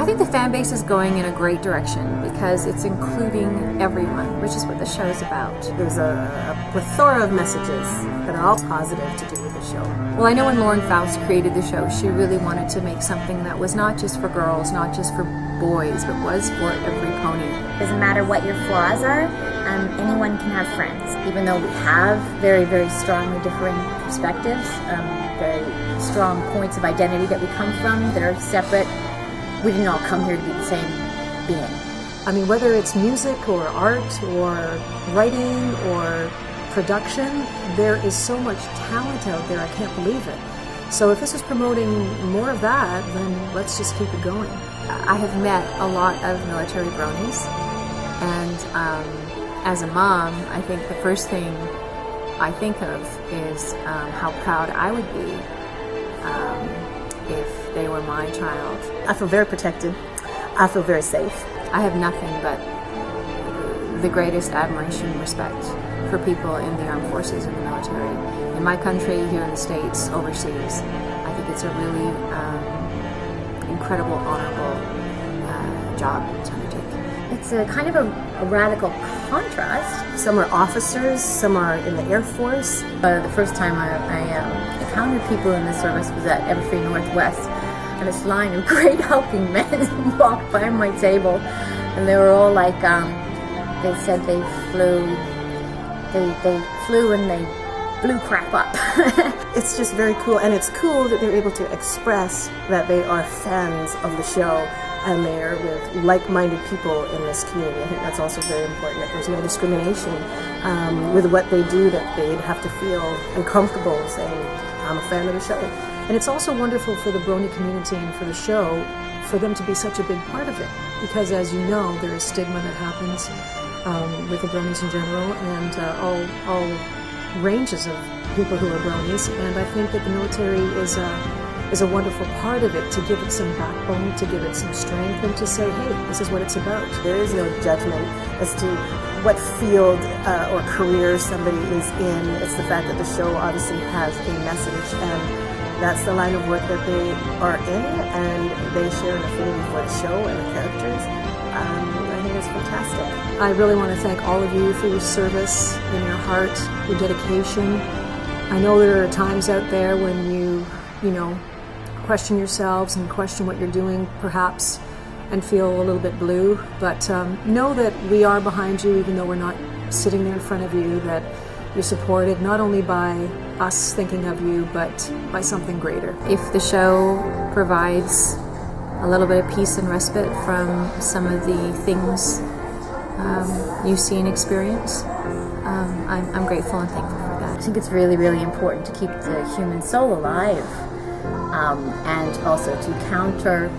think the fan base is going in a great direction because it's including everyone, which is what the show is about. There's a plethora of messages that are all positive to do with the show. Well, I know when Lauren Faust created the show, she really wanted to make something that was not just for girls, not just for boys, but was for every pony. Doesn't matter what your flaws are, anyone can have friends. Even though we have very, very strongly differing perspectives, very strong points of identity that we come from that are separate, we didn't all come here to be the same being. I mean, whether it's music or art or writing or production, there is so much talent out there, I can't believe it. So if this is promoting more of that, then let's just keep it going. I have met a lot of military bronies, and as a mom, I think the first thing I think of is how proud I would be if they were my child. I feel very protected. I feel very safe. I have nothing but the greatest admiration and respect for people in the armed forces and the military. In my country, here in the States, overseas, I think it's a really incredible, honorable job to undertake. It's a kind of a radical contrast. Some are officers, some are in the Air Force. The first time I encountered people in the service was at Everfree Northwest, and this line of great hulking men walked by my table, and they were all like, they said they flew and they blew crap up. It's just very cool, and it's cool that they're able to express that they are fans of the show and they're with like-minded people in this community. I think that's also very important, that there's no discrimination with what they do, that they'd have to feel uncomfortable saying, I'm a fan of the show. And it's also wonderful for the brony community and for the show for them to be such a big part of it, because as you know, there is stigma that happens with the bronies in general, and all ranges of people who are bronies, and I think that the military is a wonderful part of it, to give it some backbone, to give it some strength, and to say, hey, this is what it's about. There is no judgment as to what field or career somebody is in. It's the fact that the show obviously has a message, and that's the line of work that they are in, and they share an affinity for the show and the characters. I think it's fantastic. I really want to thank all of you for your service and your heart, your dedication. I know there are times out there when you know, question yourselves and question what you're doing, perhaps, and feel a little bit blue, but know that we are behind you, even though we're not sitting there in front of you, that you're supported not only by us thinking of you, but by something greater. If the show provides a little bit of peace and respite from some of the things you see and experience, I'm grateful and thankful for that. I think it's really, really important to keep the human soul alive, and also to counter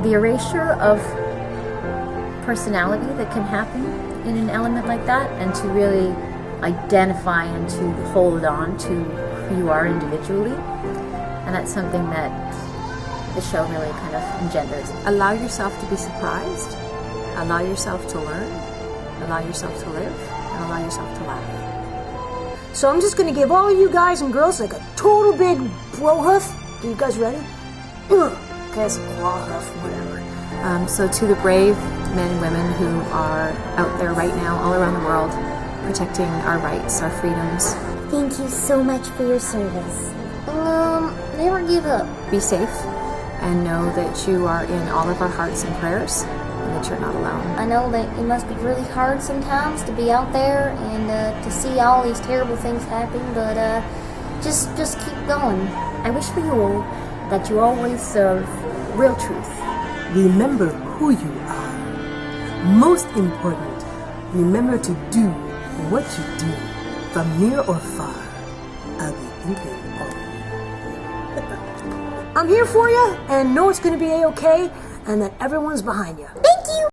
the erasure of personality that can happen in an element like that, and to really identify and to hold on to who you are individually. And that's something that the show really kind of engenders. Allow yourself to be surprised, allow yourself to learn, allow yourself to live, and allow yourself to laugh. So I'm just going to give all you guys and girls like a total big bro hoof. Are you guys ready? Okay, it's a claw hoof, whatever. So to the brave men and women who are out there right now, all around the world, protecting our rights, our freedoms. Thank you so much for your service. Never give up. Be safe, and know that you are in all of our hearts and prayers, and that you're not alone. I know that it must be really hard sometimes to be out there and to see all these terrible things happen, but just keep going. I wish for you all that you always serve real truth. Remember who you are. Most important, remember to do what you do, from near or far. I'll be thinking of you. I'm here for you, and know it's going to be A-okay, and that everyone's behind you.